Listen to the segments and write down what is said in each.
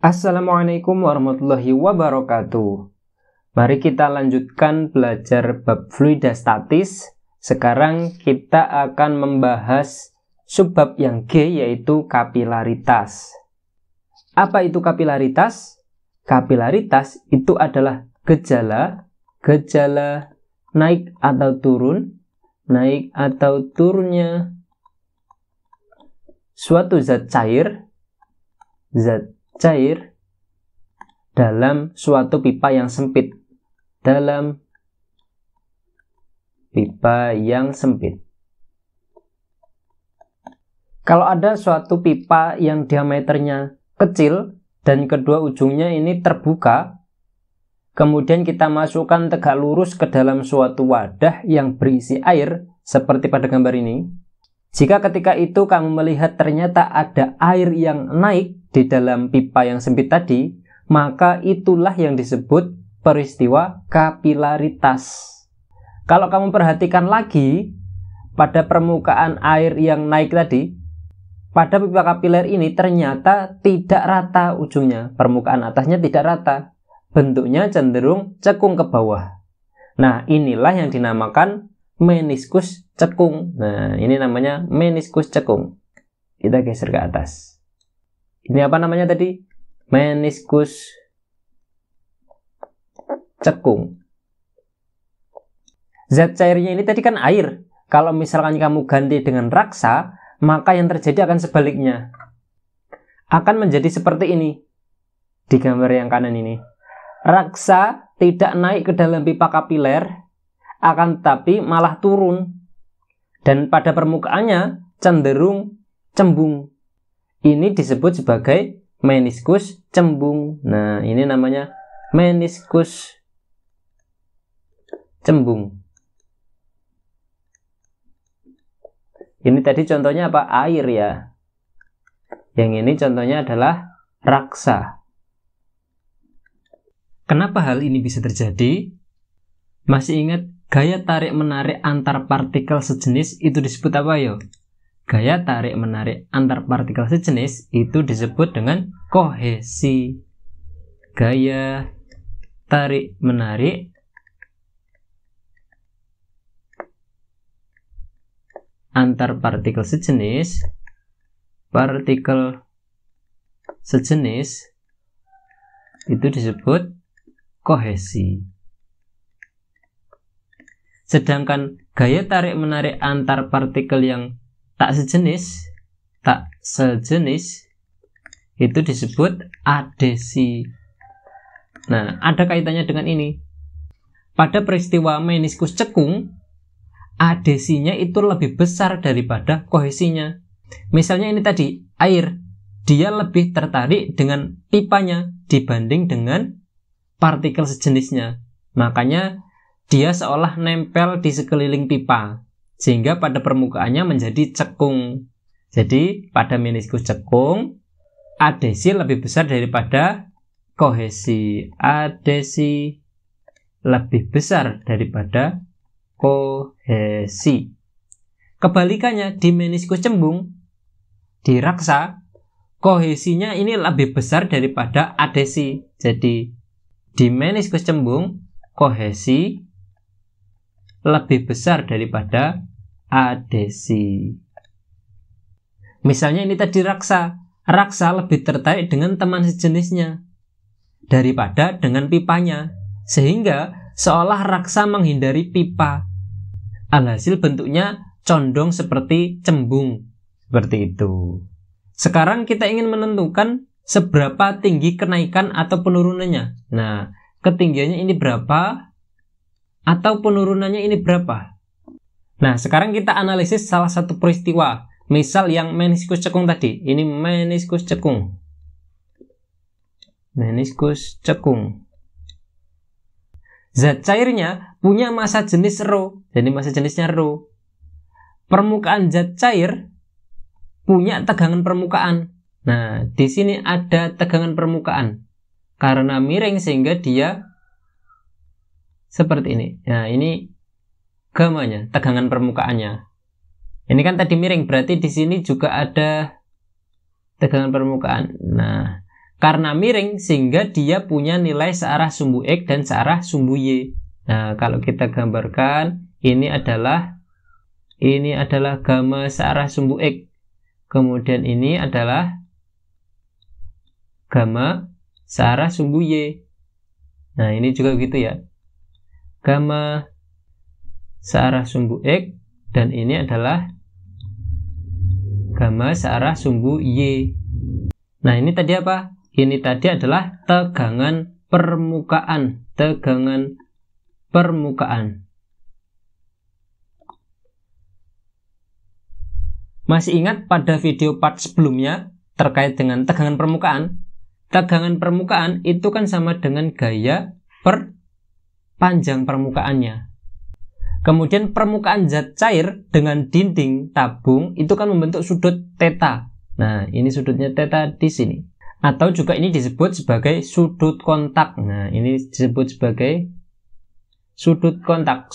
Assalamualaikum warahmatullahi wabarakatuh. Mari kita lanjutkan belajar bab fluidastatis. Sekarang kita akan membahas subbab yang G, yaitu kapilaritas. Apa itu kapilaritas? Kapilaritas itu adalah gejala naik atau turunnya suatu zat cair dalam suatu pipa yang sempit. Kalau ada suatu pipa yang diameternya kecil dan kedua ujungnya ini terbuka, kemudian kita masukkan tegak lurus ke dalam suatu wadah yang berisi air seperti pada gambar ini. Jika ketika itu kamu melihat ternyata ada air yang naik di dalam pipa yang sempit tadi, maka itulah yang disebut peristiwa kapilaritas. Kalau kamu perhatikan lagi pada permukaan air yang naik tadi, pada pipa kapiler ini ternyata tidak rata ujungnya, permukaan atasnya tidak rata, bentuknya cenderung cekung ke bawah. Nah, inilah yang dinamakan meniskus cekung. Nah, ini namanya meniskus cekung. Kita geser ke atas. Ini apa namanya tadi? Meniskus cekung. Zat cairnya ini tadi kan air. Kalau misalkan kamu ganti dengan raksa, maka yang terjadi akan sebaliknya. Akan menjadi seperti ini. Di gambar yang kanan ini. Raksa tidak naik ke dalam pipa kapiler, akan tetapi malah turun. Dan pada permukaannya cenderung cembung. Ini disebut sebagai meniskus cembung. Nah, ini namanya meniskus cembung. Ini tadi contohnya apa? Air ya. Yang ini contohnya adalah raksa. Kenapa hal ini bisa terjadi? Masih ingat gaya tarik-menarik antar partikel sejenis itu disebut apa yo? Gaya tarik-menarik antar partikel sejenis itu disebut dengan kohesi. Gaya tarik-menarik antar partikel sejenis itu disebut kohesi. Sedangkan gaya tarik-menarik antar partikel yang tak sejenis itu disebut adhesi. Nah, ada kaitannya dengan ini. Pada peristiwa meniskus cekung, adhesinya itu lebih besar daripada kohesinya. Misalnya ini tadi, air. Dia lebih tertarik dengan pipanya dibanding dengan partikel sejenisnya. Makanya dia seolah nempel di sekeliling pipa, sehingga pada permukaannya menjadi cekung. Jadi pada meniskus cekung, adhesi lebih besar daripada kohesi. Adhesi lebih besar daripada kohesi. Kebalikannya di meniskus cembung, di raksa, kohesinya ini lebih besar daripada adhesi. Jadi di meniskus cembung, kohesi lebih besar daripada adhesi. Misalnya ini tadi raksa. Raksa lebih tertarik dengan teman sejenisnya daripada dengan pipanya, sehingga seolah raksa menghindari pipa. Alhasil bentuknya condong seperti cembung. Seperti itu. Sekarang kita ingin menentukan seberapa tinggi kenaikan atau penurunannya. Nah, ketinggiannya ini berapa atau penurunannya ini berapa? Nah, sekarang kita analisis salah satu peristiwa. Misal yang meniskus cekung tadi. Ini meniskus cekung. Meniskus cekung. Zat cairnya punya massa jenis ρ. Jadi massa jenisnya ρ. Permukaan zat cair punya tegangan permukaan. Nah, di sini ada tegangan permukaan. Karena miring sehingga dia seperti ini. Nah, ini gamanya, tegangan permukaannya. Ini kan tadi miring, berarti di sini juga ada tegangan permukaan. Nah, karena miring sehingga dia punya nilai searah sumbu X dan searah sumbu Y. Nah, kalau kita gambarkan, ini adalah gamma searah sumbu X. Kemudian ini adalah gamma searah sumbu Y. Nah, ini juga gitu ya. Gamma searah sumbu X dan ini adalah gamma searah sumbu Y. Nah, ini tadi apa? Ini tadi adalah tegangan permukaan. Masih ingat pada video part sebelumnya terkait dengan tegangan permukaan? Tegangan permukaan itu kan sama dengan gaya per panjang permukaannya. Kemudian permukaan zat cair dengan dinding tabung itu kan membentuk sudut theta. Nah, ini sudutnya theta di sini. Atau juga ini disebut sebagai sudut kontak. Nah, ini disebut sebagai sudut kontak.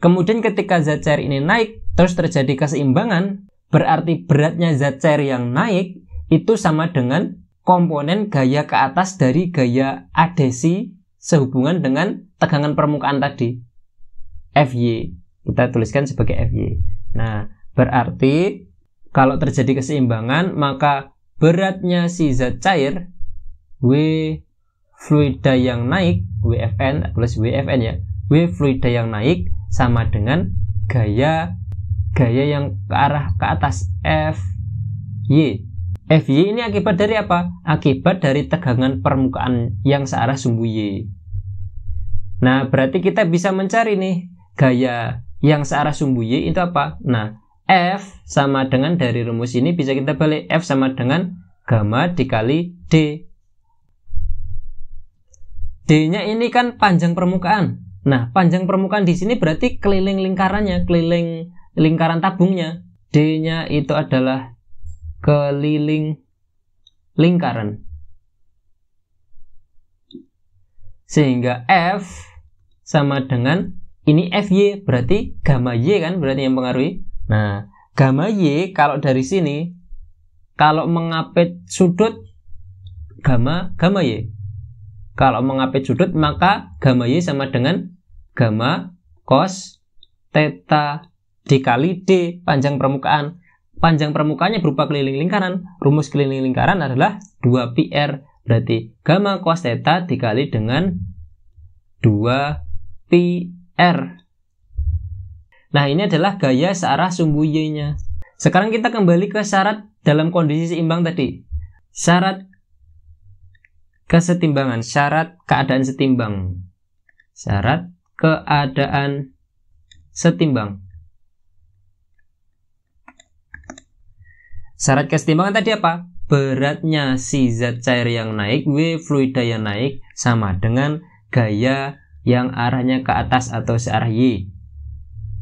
Kemudian ketika zat cair ini naik, terus terjadi keseimbangan, berarti beratnya zat cair yang naik itu sama dengan komponen gaya ke atas dari gaya adhesi sehubungan dengan tegangan permukaan tadi. Fy. Kita tuliskan sebagai Fy. Nah, berarti kalau terjadi keseimbangan, maka beratnya si zat cair, W fluida yang naik, Wfn, tulis Wfn ya, W fluida yang naik sama dengan gaya yang ke arah ke atas, Fy. Fy ini akibat dari apa? Akibat dari tegangan permukaan yang searah sumbu Y. Nah, berarti kita bisa mencari nih gaya yang searah sumbu Y itu apa? Nah, F sama dengan dari rumus ini bisa kita balik. F sama dengan gamma dikali D. D-nya ini kan panjang permukaan. Nah, panjang permukaan di sini berarti keliling lingkarannya, keliling lingkaran tabungnya. D-nya itu adalah keliling lingkaran. Sehingga F sama dengan ini Fy, berarti gamma Y kan berarti yang mempengaruhi. Nah, gamma Y kalau dari sini kalau mengapit sudut gamma Y. Kalau mengapit sudut maka gamma Y sama dengan gamma cos theta dikali D panjang permukaan. Panjang permukaannya berupa keliling lingkaran. Rumus keliling lingkaran adalah 2πr. Berarti gamma cos theta dikali dengan 2πr. Nah, ini adalah gaya searah sumbu Y-nya. Sekarang kita kembali ke syarat dalam kondisi seimbang tadi. Syarat kesetimbangan, syarat keadaan setimbang. Syarat keadaan setimbang. Syarat kesetimbangan tadi apa? Beratnya si zat cair yang naik, W fluida yang naik, sama dengan gaya yang arahnya ke atas atau searah Y.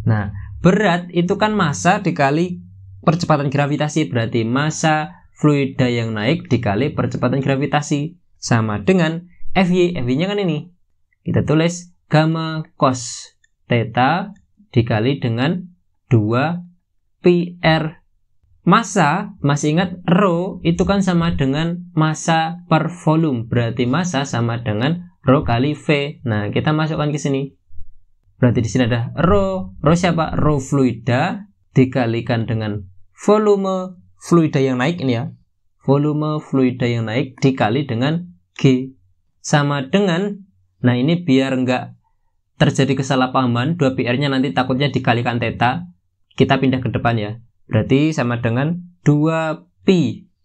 Nah, berat itu kan massa dikali percepatan gravitasi. Berarti massa fluida yang naik dikali percepatan gravitasi. Sama dengan Fy. Fy-nya kan ini. Kita tulis gamma cos theta dikali dengan 2πr. Massa, masih ingat rho itu kan sama dengan massa per volume. Berarti massa sama dengan rho kali V. Nah, kita masukkan ke sini. Berarti di sini ada rho. Rho siapa? Rho fluida dikalikan dengan volume fluida yang naik ini ya. Volume fluida yang naik dikali dengan G. Sama dengan, nah ini biar enggak terjadi kesalahpahaman, 2πr-nya nanti takutnya dikalikan theta. Kita pindah ke depan ya. Berarti sama dengan 2π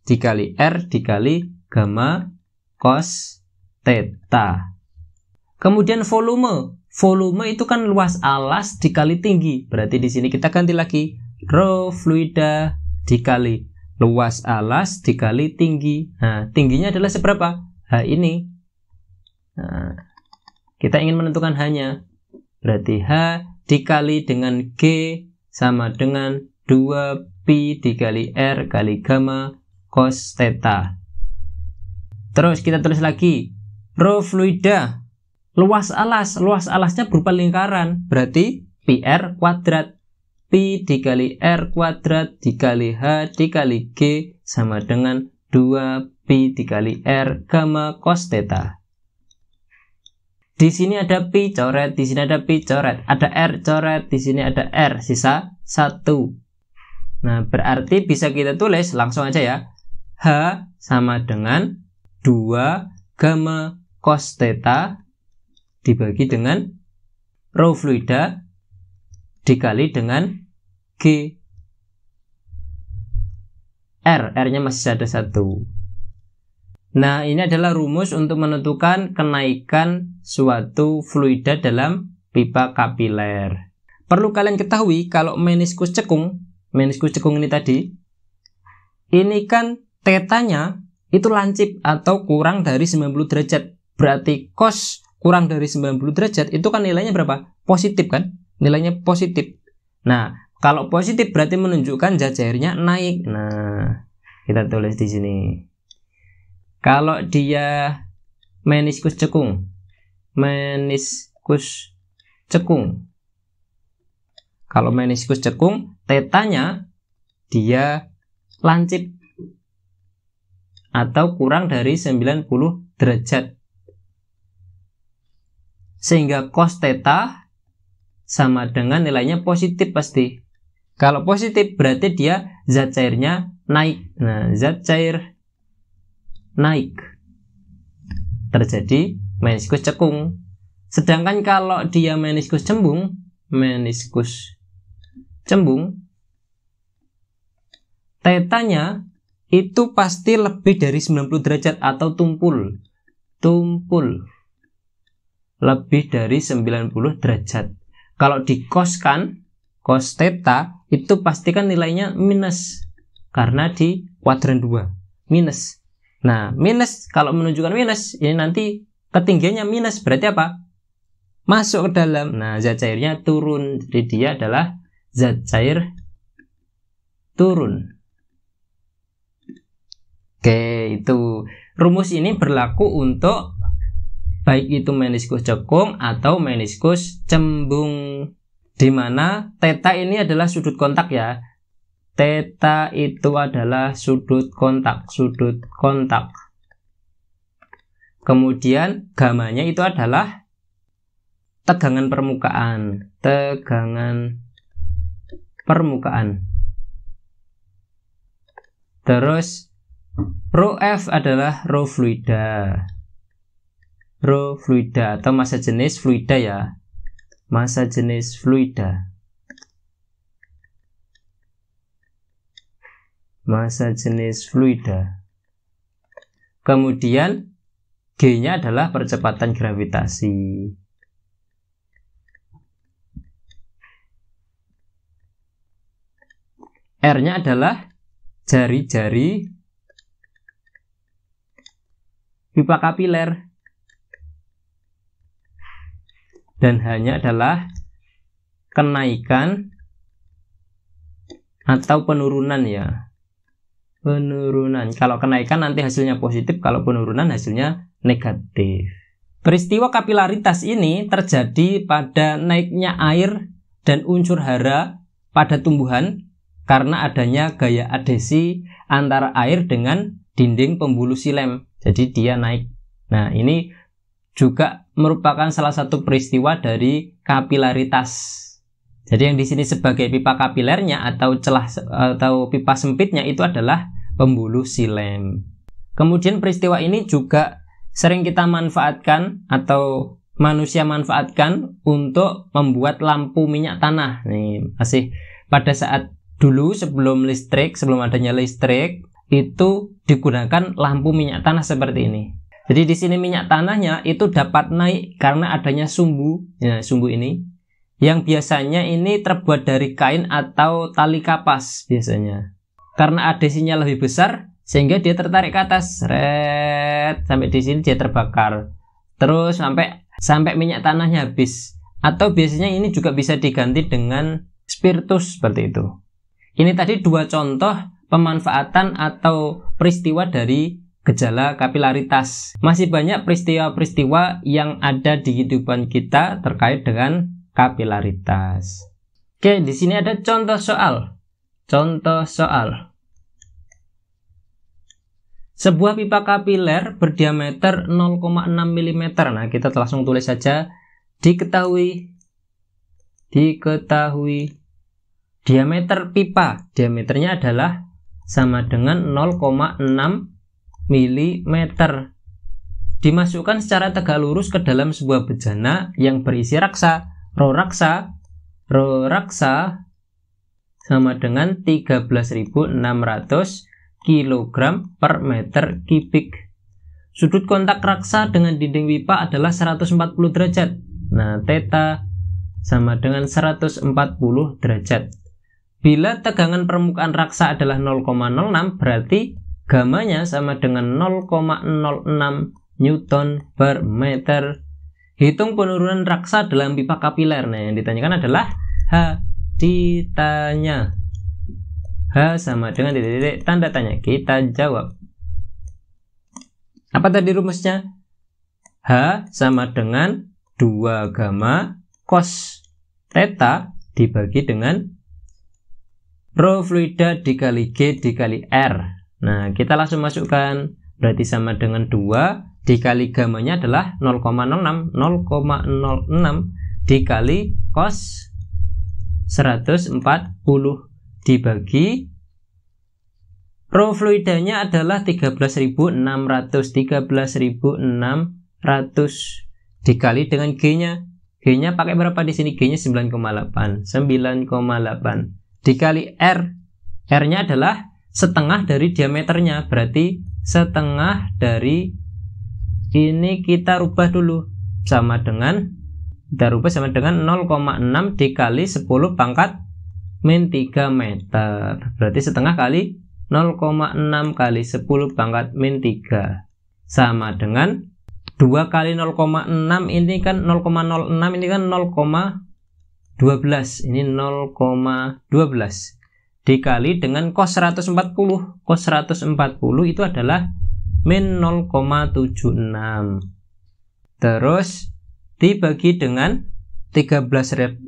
dikali R dikali gamma cos theta. Kemudian volume. Volume itu kan luas alas dikali tinggi. Berarti di sini kita ganti lagi. Rho fluida dikali luas alas dikali tinggi. Nah, tingginya adalah seberapa? H ini. Nah, kita ingin menentukan H-nya. Berarti H dikali dengan G sama dengan 2π dikali R kali gamma cos theta. Terus kita tulis lagi rho fluida luas alas. Luas alasnya berupa lingkaran, berarti πr kuadrat. Pi dikali R kuadrat dikali H dikali G sama dengan 2 Pi dikali R gamma cos theta. Di sini ada Pi coret, di sini ada Pi coret, ada R coret, di sini ada R, sisa 1. Nah, berarti bisa kita tulis langsung aja ya. H sama dengan 2 gamma cos theta dibagi dengan rho fluida dikali dengan G. R-nya masih ada 1. Nah, ini adalah rumus untuk menentukan kenaikan suatu fluida dalam pipa kapiler. Perlu kalian ketahui kalau meniskus cekung ini tadi, ini kan tetanya itu lancip atau kurang dari 90 derajat. Berarti cos kurang dari 90 derajat itu kan nilainya berapa? Positif kan? Nilainya positif. Nah, kalau positif berarti menunjukkan zat cairnya naik. Nah, kita tulis di sini. Kalau dia meniskus cekung. Kalau meniskus cekung, tetanya dia lancip atau kurang dari 90 derajat. Sehingga cos theta sama dengan nilainya positif pasti. Kalau positif berarti dia zat cairnya naik. Nah, zat cair naik, terjadi meniskus cekung. Sedangkan kalau dia meniskus cembung, tetanya itu pasti lebih dari 90 derajat atau tumpul lebih dari 90 derajat. Kalau dikoskan, cos theta itu pastikan nilainya minus karena di kuadran 2 minus. Nah, minus kalau menunjukkan minus, ini nanti ketinggiannya minus, berarti apa? Masuk ke dalam. Nah, zat cairnya turun. Jadi dia adalah zat cair turun. Oke, itu rumus ini berlaku untuk baik itu meniskus cekung atau meniskus cembung, di mana theta ini adalah sudut kontak ya. Theta itu adalah sudut kontak. Kemudian gamanya itu adalah tegangan permukaan. Terus rho F adalah rho fluida atau massa jenis fluida ya. Massa jenis fluida. Kemudian G-nya adalah percepatan gravitasi. R-nya adalah jari-jari pipa kapiler. Dan H-nya adalah kenaikan atau penurunan ya. Kalau kenaikan nanti hasilnya positif, kalau penurunan hasilnya negatif. Peristiwa kapilaritas ini terjadi pada naiknya air dan unsur hara pada tumbuhan karena adanya gaya adhesi antara air dengan dinding pembuluh silem. Jadi dia naik. Nah, ini juga merupakan salah satu peristiwa dari kapilaritas. Jadi yang di sini sebagai pipa kapilernya atau celah atau pipa sempitnya itu adalah pembuluh silem. Kemudian peristiwa ini juga sering kita manfaatkan atau manusia manfaatkan untuk membuat lampu minyak tanah. Nih, masih pada saat dulu sebelum adanya listrik itu digunakan lampu minyak tanah seperti ini. Jadi di sini minyak tanahnya itu dapat naik karena adanya sumbu. Ya, sumbu ini yang biasanya ini terbuat dari kain atau tali kapas biasanya. Karena adhesinya lebih besar sehingga dia tertarik ke atas. Sampai di sini dia terbakar. Terus sampai minyak tanahnya habis. Atau biasanya ini juga bisa diganti dengan spiritus seperti itu. Ini tadi dua contoh pemanfaatan atau peristiwa dari gejala kapilaritas. Masih banyak peristiwa-peristiwa yang ada di kehidupan kita terkait dengan kapilaritas. Oke, di sini ada contoh soal. Contoh soal. Sebuah pipa kapiler berdiameter 0,6 mm. Nah, kita langsung tulis saja. Diketahui diameter pipa. Diameternya adalah sama dengan 0,6 mm. Dimasukkan secara tegak lurus ke dalam sebuah bejana yang berisi raksa. Rho raksa sama dengan 13.600 kg per meter kubik. Sudut kontak raksa dengan dinding pipa adalah 140 derajat. Nah, theta sama dengan 140 derajat. Bila tegangan permukaan raksa adalah 0,06, berarti gamanya sama dengan 0,06 Newton per meter. Hitung penurunan raksa dalam pipa kapiler. Nah, yang ditanyakan adalah H. Ditanya H sama dengan titik-titik tanda tanya. Kita jawab. Apa tadi rumusnya? H sama dengan 2 gamma cos theta dibagi dengan rho fluida dikali G dikali R. Nah, kita langsung masukkan. Berarti sama dengan 2 dikali gamanya adalah 0,06 dikali cos 140 dibagi rho fluidanya adalah 13.600 dikali dengan G-nya. G-nya pakai berapa di sini? G-nya 9,8 dikali R. R-nya adalah setengah dari diameternya, berarti setengah dari ini kita rubah dulu sama dengan 0,6 dikali 10 pangkat min 3 meter. Berarti setengah kali 0,6 kali 10 pangkat min 3 sama dengan 2 kali 0,6 ini kan 0,06 ini kan 0,12. Ini 0,12 dikali dengan cos 140. Cos 140 itu adalah min 0,76. Terus dibagi dengan 13.600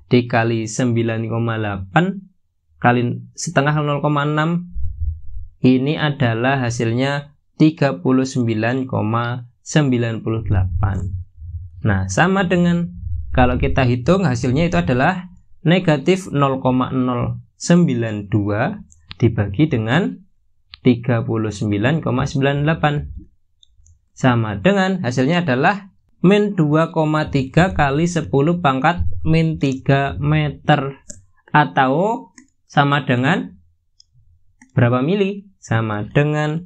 dikali 9,8 kali setengah 0,6. Ini adalah hasilnya 39,98. Nah, sama dengan kalau kita hitung hasilnya itu adalah negatif 0,092 dibagi dengan 39,98 sama dengan hasilnya adalah min 2,3 kali 10 pangkat min 3 meter, atau sama dengan berapa mili? Sama dengan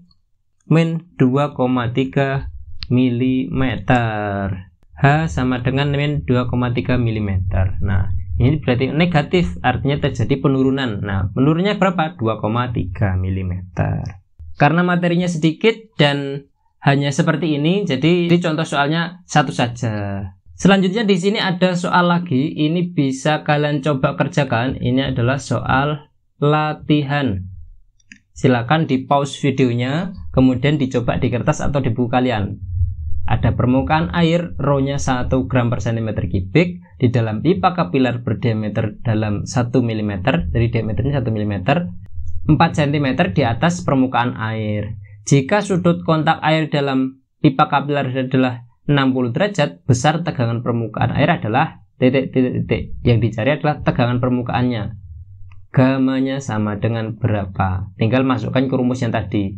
min 2,3 mm. H sama dengan min 2,3 mm. Nah, ini berarti negatif, artinya terjadi penurunan. Nah, penurunannya berapa? 2,3 mm. Karena materinya sedikit dan hanya seperti ini, jadi contoh soalnya satu saja. Selanjutnya di sini ada soal lagi. Ini bisa kalian coba kerjakan. Ini adalah soal latihan. Silakan di pause videonya, kemudian dicoba di kertas atau di buku kalian. Ada permukaan air, rho-nya 1 gram per cm kubik di dalam pipa kapiler berdiameter dalam 1 mm, dari diameternya 1 mm, 4 cm di atas permukaan air. Jika sudut kontak air dalam pipa kapiler adalah 60 derajat, besar tegangan permukaan air adalah titik-titik. Yang dicari adalah tegangan permukaannya. Gamanya sama dengan berapa? Tinggal masukkan ke rumus yang tadi.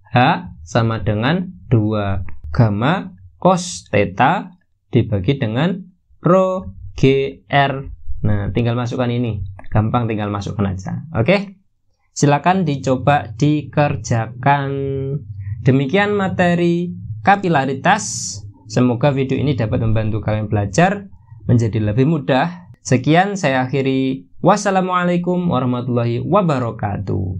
H sama dengan 2 gamma cos theta dibagi dengan rho GR. Nah, tinggal masukkan ini. Gampang, tinggal masukkan aja. Oke? Silakan dicoba dikerjakan. Demikian materi kapilaritas. Semoga video ini dapat membantu kalian belajar menjadi lebih mudah. Sekian saya akhiri. Wassalamualaikum warahmatullahi wabarakatuh.